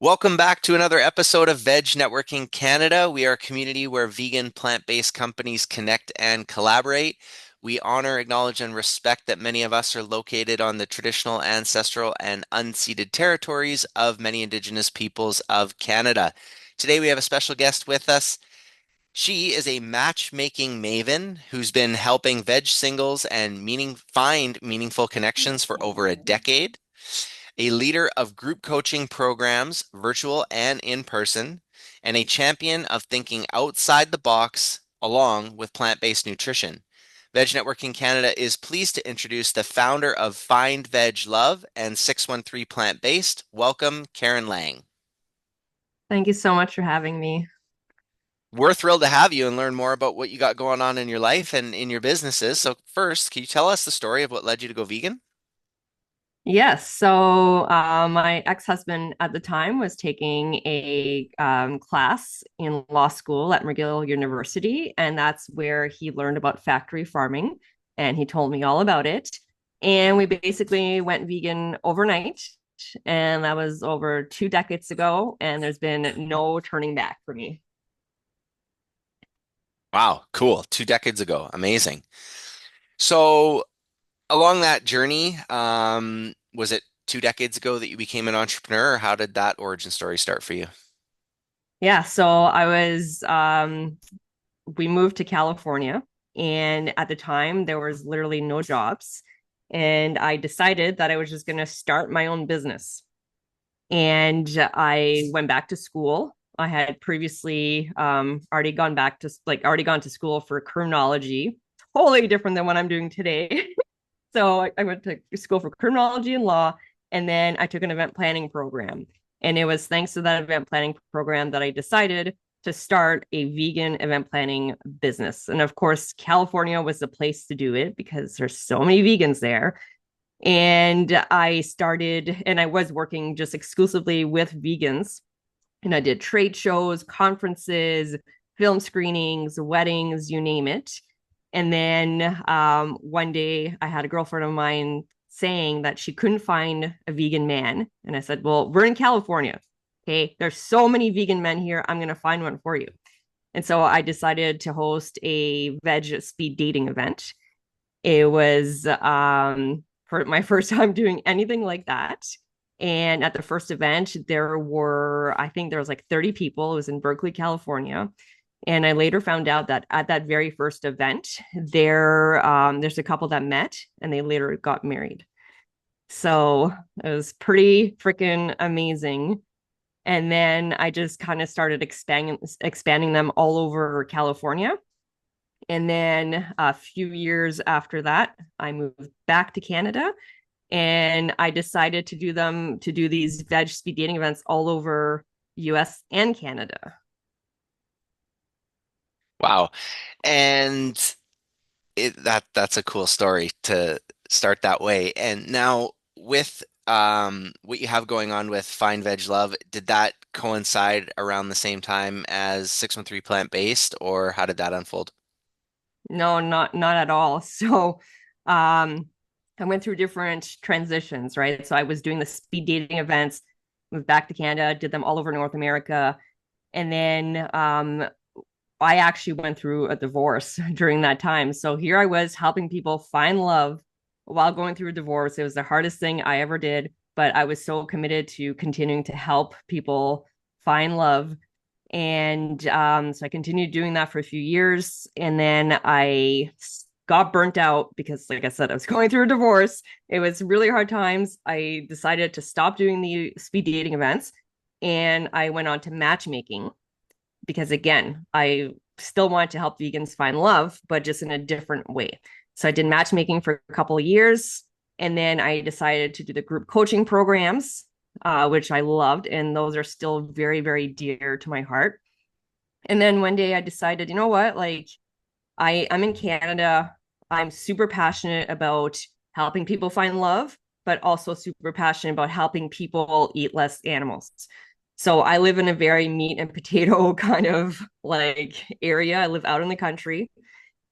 Welcome back to another episode of Veg Networking Canada. We are a community where vegan, plant-based companies connect and collaborate. We honor, acknowledge, and respect that many of us are located on the traditional, ancestral, and unceded territories of many Indigenous peoples of Canada. Today we have a special guest with us. She is a matchmaking maven who's been helping veg singles and find meaningful connections for over a decade, a leader of group coaching programs, virtual and in person, and a champion of thinking outside the box along with plant-based nutrition. Veg Networking Canada is pleased to introduce the founder of Find Veg Love and 613 Plant Based. Welcome, Karine Lang. Thank you so much for having me. We're thrilled to have you and learn more about what you got going on in your life and in your businesses. So first, can you tell us the story of what led you to go vegan? Yes, so my ex-husband at the time was taking a class in law school at McGill University, and that's where he learned about factory farming, and he told me all about it. And we basically went vegan overnight, and that was over 2 decades ago, and there's been no turning back for me. Wow, cool. 2 decades ago. Amazing. So along that journey, was it 2 decades ago that you became an entrepreneur, or how did that origin story start for you? Yeah, so I was we moved to California, and at the time there was literally no jobs, and I decided that I was just going to start my own business. And I went back to school. I had previously already gone to school for criminology, totally different than what I'm doing today. So I went to school for criminology and law, and then I took an event planning program. And it was thanks to that event planning program that I decided to start a vegan event planning business. And of course, California was the place to do it because there's so many vegans there. And I was working just exclusively with vegans. And I did trade shows, conferences, film screenings, weddings, you name it. And then one day I had a girlfriend of mine saying that she couldn't find a vegan man. And I said, well, we're in California. Okay. There's so many vegan men here. I'm going to find one for you. And so I decided to host a veg speed dating event. It was for my first time doing anything like that. And at the first event, I think there was like 30 people. It was in Berkeley, California. And I later found out that at that very first event, there's a couple that met and they later got married. So it was pretty freaking amazing. And then I just kind of started expanding them all over California. And then a few years after that, I moved back to Canada and I decided to do these veg speed dating events all over US and Canada. Wow. And that's a cool story to start that way. And now with what you have going on with Find Veg Love, did that coincide around the same time as 613 Plant Based, or how did that unfold? No, not at all. So um I went through different transitions, right? So I was doing the speed dating events, moved back to Canada, did them all over North America. And then I actually went through a divorce during that time. So here I was helping people find love while going through a divorce. It was the hardest thing I ever did, but I was so committed to continuing to help people find love. And so I continued doing that for a few years. And then I got burnt out because, like I said, I was going through a divorce. It was really hard times. I decided to stop doing the speed dating events and I went on to matchmaking because again, I still wanted to help vegans find love, but just in a different way. So I did matchmaking for a couple of years, and then I decided to do the group coaching programs, which I loved, and those are still very, very dear to my heart. And then one day I decided, you know what, like I'm in Canada. I'm super passionate about helping people find love, but also super passionate about helping people eat less animals. So I live in a very meat and potato kind of like area. I live out in the country.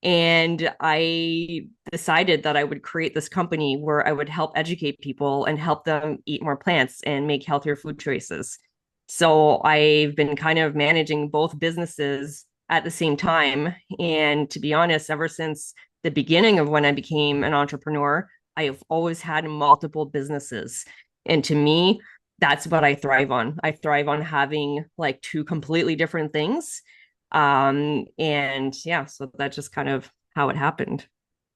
And I decided that I would create this company where I would help educate people and help them eat more plants and make healthier food choices. So I've been kind of managing both businesses at the same time. And to be honest, ever since the beginning of when I became an entrepreneur, I have always had multiple businesses. And to me, that's what I thrive on. I thrive on having like two completely different things. And yeah, so that's just kind of how it happened.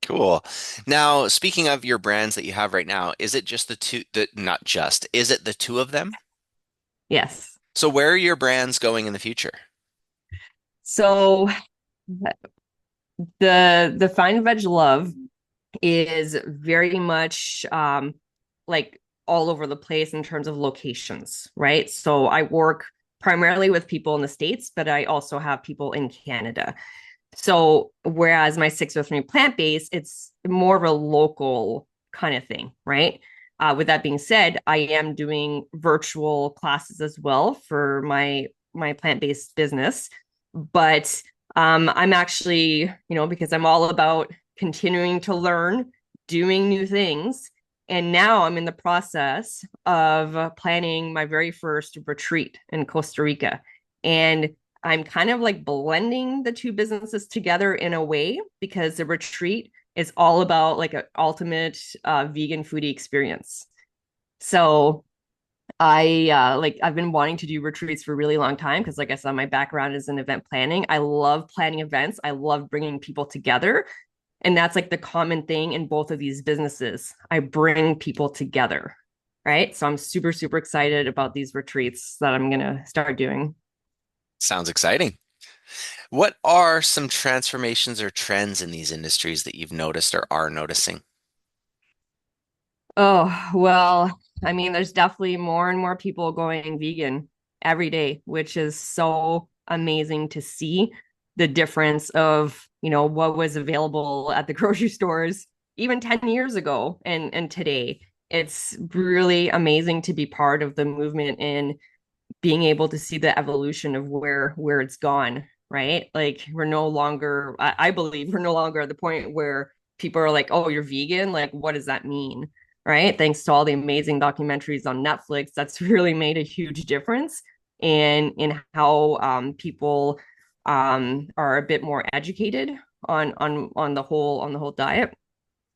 Cool. Now, speaking of your brands that you have right now, is it just the two, not just, is it the two of them? Yes. So where are your brands going in the future? So the Fine Veg Love is very much like all over the place in terms of locations, right? So I work primarily with people in the States, but I also have people in Canada. So whereas my 603 plant based, it's more of a local kind of thing, right? With that being said, I am doing virtual classes as well for my plant based business, but I'm actually, because I'm all about continuing to learn, doing new things. And now I'm in the process of planning my very first retreat in Costa Rica. And I'm kind of like blending the two businesses together in a way because the retreat is all about like an ultimate vegan foodie experience. So I've been wanting to do retreats for a really long time because like I said, my background is in event planning. I love planning events. I love bringing people together, and that's like the common thing in both of these businesses. I bring people together, right? So I'm super super excited about these retreats that I'm gonna start doing. Sounds exciting. What are some transformations or trends in these industries that you've noticed or are noticing? Oh, well, I mean, there's definitely more and more people going vegan every day, which is so amazing to see the difference of, what was available at the grocery stores even 10 years ago and today. It's really amazing to be part of the movement and being able to see the evolution of where it's gone, right? Like we're no longer, I believe we're no longer at the point where people are like, oh, you're vegan, like what does that mean, right? Thanks to all the amazing documentaries on Netflix, that's really made a huge difference in how people are a bit more educated on the whole diet.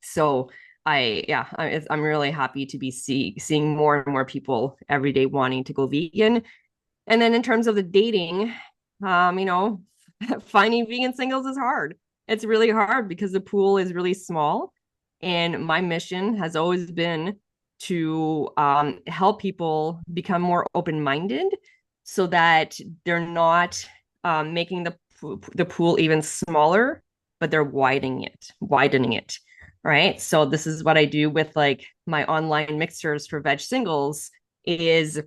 So I'm really happy to be seeing more and more people every day wanting to go vegan. And then in terms of the dating, um, you know, finding vegan singles is hard. It's really hard because the pool is really small. And my mission has always been to help people become more open minded so that they're not making the pool even smaller, but they're widening it. Right. So this is what I do with like my online mixers for veg singles is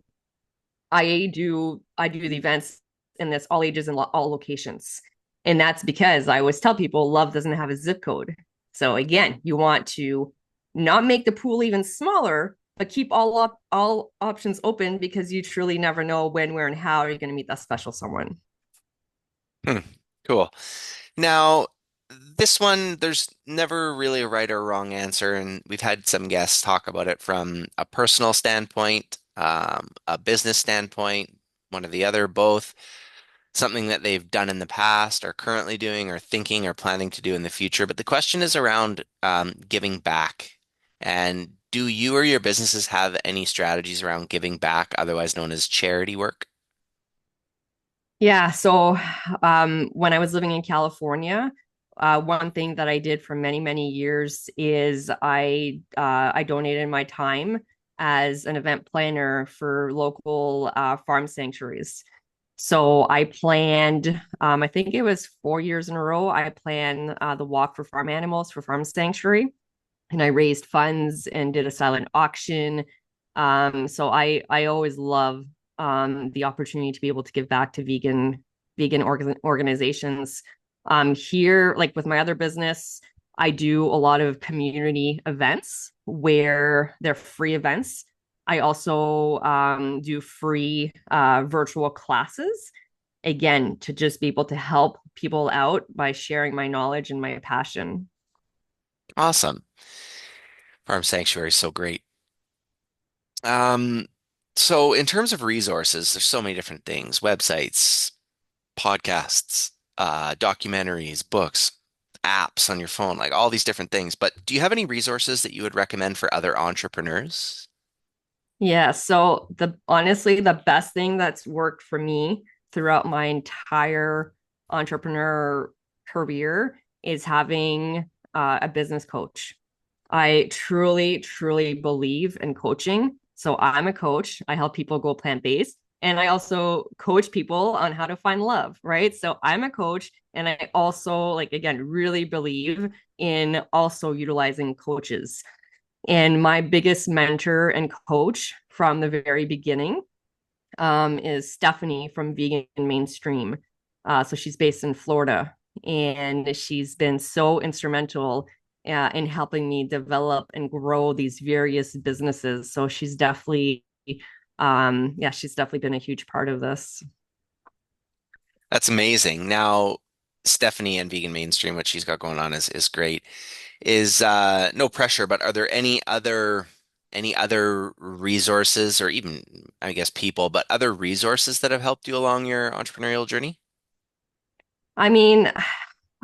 I do the events in this all ages and all locations. And that's because I always tell people love doesn't have a zip code. So again, you want to not make the pool even smaller, but keep all options open because you truly never know when, where, and how you're going to meet that special someone. Hmm, cool. Now, this one, there's never really a right or wrong answer, and we've had some guests talk about it from a personal standpoint, a business standpoint, one or the other, both. Something that they've done in the past, are currently doing, or thinking, or planning to do in the future. But the question is around giving back. And do you or your businesses have any strategies around giving back, otherwise known as charity work? Yeah. So when I was living in California, one thing that I did for many, many years is I donated my time as an event planner for local farm sanctuaries. So I planned, I think it was 4 years in a row, I planned the walk for farm animals for Farm Sanctuary. And I raised funds and did a silent auction. So I always love the opportunity to be able to give back to vegan organizations. Here, like with my other business, I do a lot of community events where they're free events. I also do free virtual classes, again, to just be able to help people out by sharing my knowledge and my passion. Awesome. Farm Sanctuary is so great. Um, So, in terms of resources, there's so many different things, websites, podcasts, documentaries, books, apps on your phone, like all these different things. But do you have any resources that you would recommend for other entrepreneurs? Yeah, so the honestly, the best thing that's worked for me throughout my entire entrepreneur career is having a business coach. I truly, truly believe in coaching. So I'm a coach. I help people go plant-based. And I also coach people on how to find love, right? So I'm a coach. And I also, like, again, really believe in also utilizing coaches. And my biggest mentor and coach from the very beginning is Stephanie from Vegan Mainstream. So she's based in Florida, and she's been so instrumental in helping me develop and grow these various businesses. So she's definitely, yeah, she's definitely been a huge part of this. That's amazing. Now, Stephanie and Vegan Mainstream, what she's got going on is great. Is no pressure, but are there any other resources or even I guess people, but other resources that have helped you along your entrepreneurial journey? I mean,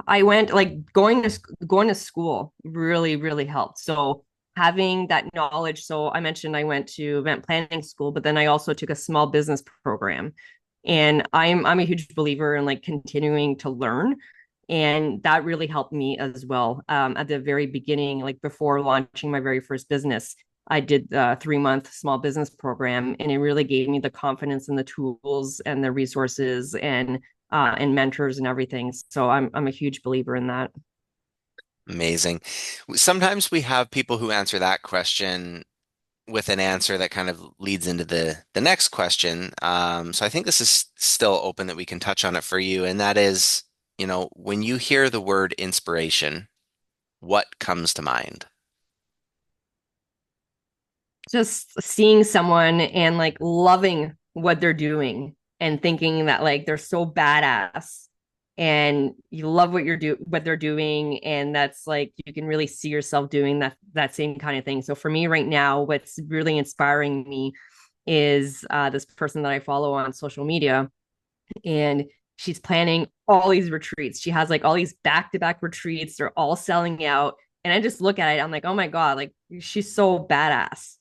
I went like going to school really really helped. So having that knowledge. So I mentioned I went to event planning school, but then I also took a small business program, and I'm a huge believer in like continuing to learn, and that really helped me as well. At the very beginning, like before launching my very first business, I did a 3 month small business program, and it really gave me the confidence and the tools and the resources and mentors and everything. So I'm a huge believer in that. Amazing. Sometimes we have people who answer that question with an answer that kind of leads into the next question. So I think this is still open that we can touch on it for you, and that is, when you hear the word inspiration, what comes to mind? Just seeing someone and like loving what they're doing and thinking that like they're so badass and you love what they're doing, and that's like you can really see yourself doing that same kind of thing. So for me right now, what's really inspiring me is this person that I follow on social media, and she's planning all these retreats. She has like all these back-to-back retreats. They're all selling out. And I just look at it, I'm like, oh my God, like she's so badass.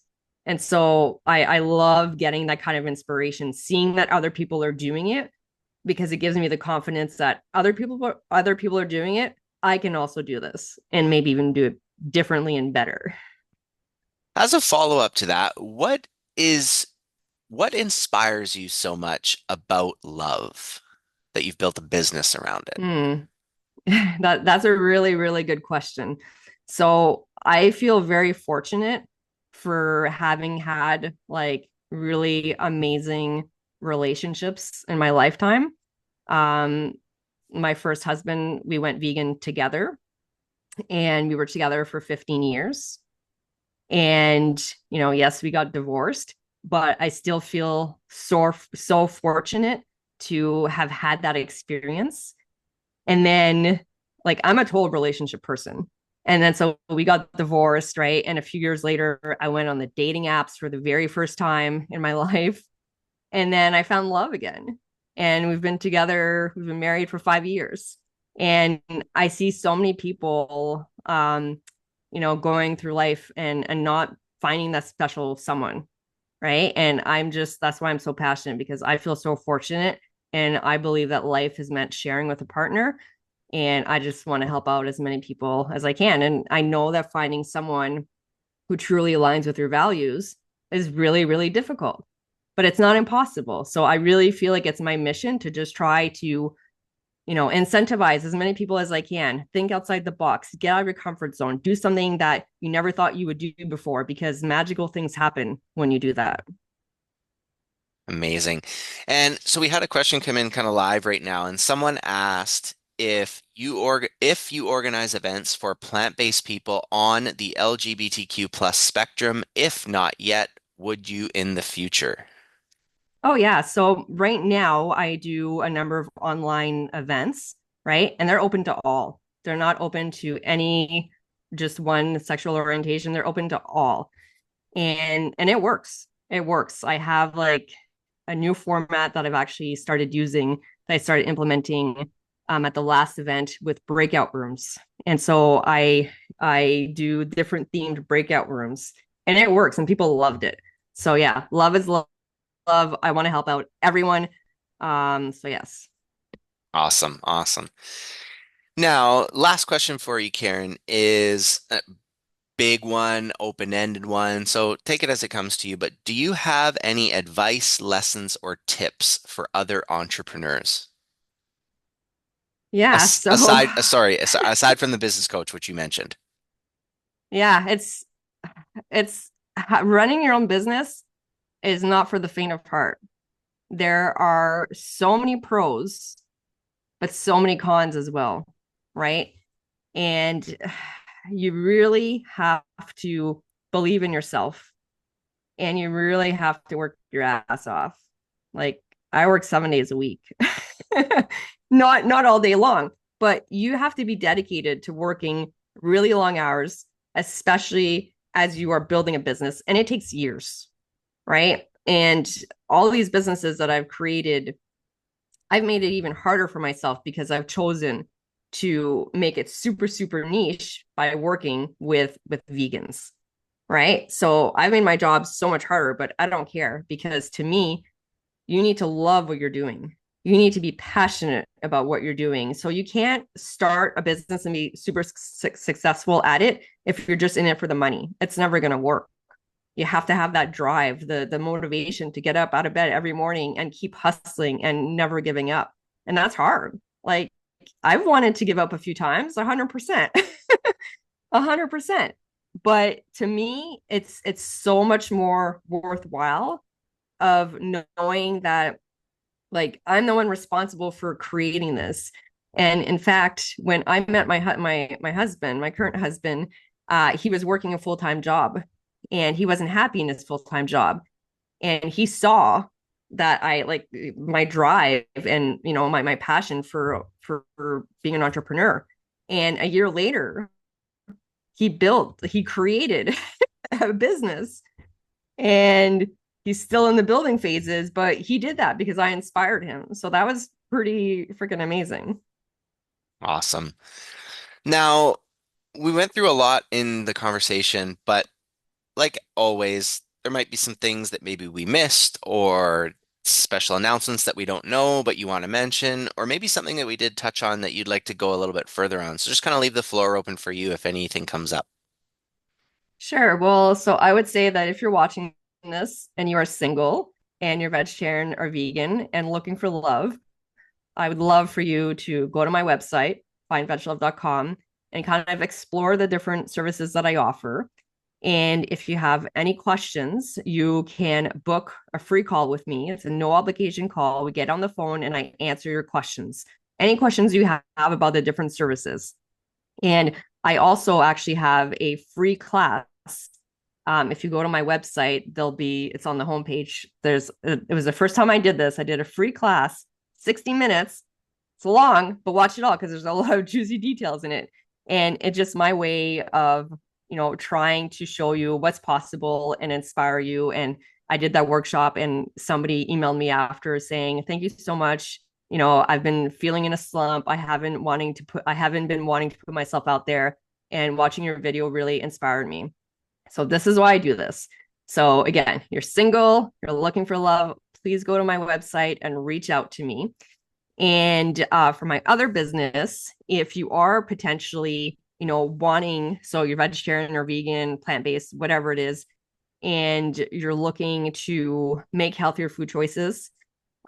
And so I love getting that kind of inspiration, seeing that other people are doing it, because it gives me the confidence that other people are doing it. I can also do this and maybe even do it differently and better. As a follow-up to that, what inspires you so much about love that you've built a business around it? Hmm. That's a really, really good question. So I feel very fortunate for having had like really amazing relationships in my lifetime. Um, my first husband, we went vegan together, and we were together for 15 years. And, yes, we got divorced, but I still feel so fortunate to have had that experience. And then, like, I'm a total relationship person. And then so we got divorced, right? And a few years later, I went on the dating apps for the very first time in my life. And then I found love again. And we've been married for 5 years. And I see so many people, going through life and not finding that special someone, right? And that's why I'm so passionate, because I feel so fortunate, and I believe that life is meant sharing with a partner. And I just want to help out as many people as I can. And I know that finding someone who truly aligns with your values is really, really difficult, but it's not impossible. So I really feel like it's my mission to just try to, incentivize as many people as I can. Think outside the box, get out of your comfort zone, do something that you never thought you would do before, because magical things happen when you do that. Amazing. And so we had a question come in kind of live right now, and someone asked if you organize events for plant-based people on the LGBTQ plus spectrum. If not yet, would you in the future? Oh, yeah. So right now, I do a number of online events, right? And they're open to all. They're not open to just one sexual orientation. They're open to all. And it works. It works. I have like a new format that I've actually started using that I started implementing at the last event with breakout rooms. And so I do different themed breakout rooms and it works and people loved it. So yeah, love is love. I want to help out everyone. So yes. Awesome, awesome. Now, last question for you, Karen, is a big one, open-ended one. So take it as it comes to you, but do you have any advice, lessons, or tips for other entrepreneurs? Yeah, As so aside, sorry, aside from the business coach, which you mentioned. yeah, it's running your own business is not for the faint of heart. There are so many pros, but so many cons as well, right? And you really have to believe in yourself and you really have to work your ass off. Like I work 7 days a week. Not all day long, but you have to be dedicated to working really long hours, especially as you are building a business. And it takes years, right? And all these businesses that I've created, I've made it even harder for myself because I've chosen to make it super, super niche by working with vegans, right? So I've made my job so much harder, but I don't care because to me, you need to love what you're doing. You need to be passionate about what you're doing. So you can't start a business and be super successful at it if you're just in it for the money. It's never going to work. You have to have that drive, the motivation to get up out of bed every morning and keep hustling and never giving up. And that's hard. Like I've wanted to give up a few times, 100%. 100%. But to me, it's so much more worthwhile of knowing that like I'm the one responsible for creating this. And in fact, when I met my husband, my current husband, he was working a full-time job and he wasn't happy in his full-time job. And he saw that I like my drive and my passion for being an entrepreneur. And a year later, he created a business and he's still in the building phases, but he did that because I inspired him. So that was pretty freaking amazing. Awesome. Now, we went through a lot in the conversation, but like always, there might be some things that maybe we missed or special announcements that we don't know, but you want to mention, or maybe something that we did touch on that you'd like to go a little bit further on. So just kind of leave the floor open for you if anything comes up. Sure. Well, so I would say that if you're watching this and you are single and you're vegetarian or vegan and looking for love, I would love for you to go to my website, findveglove.com, and kind of explore the different services that I offer. And if you have any questions, you can book a free call with me. It's a no obligation call. We get on the phone and I answer your questions. Any questions you have about the different services. And I also actually have a free class. If you go to my website, it's on the homepage. It was the first time I did this. I did a free class, 60 minutes. It's long, but watch it all because there's a lot of juicy details in it. And it's just my way of, trying to show you what's possible and inspire you. And I did that workshop and somebody emailed me after saying, thank you so much. I've been feeling in a slump. I haven't been wanting to put myself out there, and watching your video really inspired me. So this is why I do this. So again, you're single, you're looking for love, please go to my website and reach out to me. And for my other business, if you are potentially, so you're vegetarian or vegan, plant-based, whatever it is, and you're looking to make healthier food choices,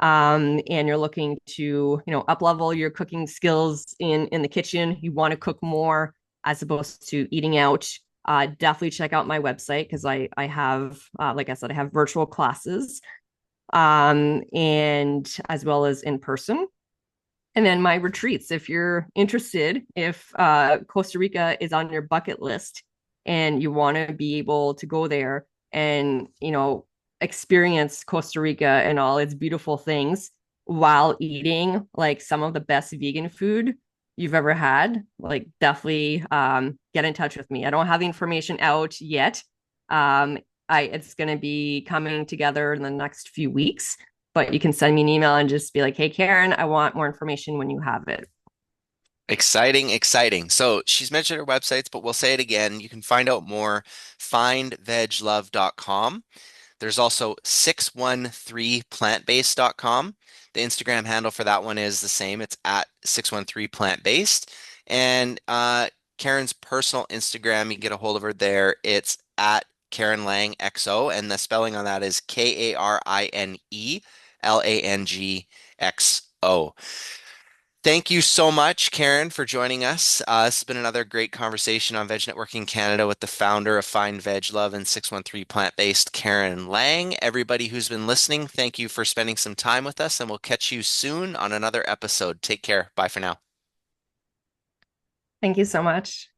and you're looking to, up level your cooking skills in the kitchen, you want to cook more as opposed to eating out, definitely check out my website because I have, like I said, I have virtual classes, and as well as in person. And then my retreats, if you're interested, if Costa Rica is on your bucket list and you want to be able to go there and, experience Costa Rica and all its beautiful things while eating like some of the best vegan food you've ever had, definitely get in touch with me. I don't have the information out yet. I it's going to be coming together in the next few weeks, but you can send me an email and just be like, "Hey Karen, I want more information when you have it." Exciting, exciting. So she's mentioned her websites, but we'll say it again. You can find out more, findveglove.com. There's also 613plantbased.com. The Instagram handle for that one is the same. It's at 613plantbased. And Karen's personal Instagram, you can get a hold of her there. It's at Karen Lang XO, and the spelling on that is KARINELANGXO. Thank you so much, Karen, for joining us. This has been another great conversation on Veg Networking Canada with the founder of Find Veg Love and 613 Plant-Based, Karen Lang. Everybody who's been listening, thank you for spending some time with us, and we'll catch you soon on another episode. Take care. Bye for now. Thank you so much.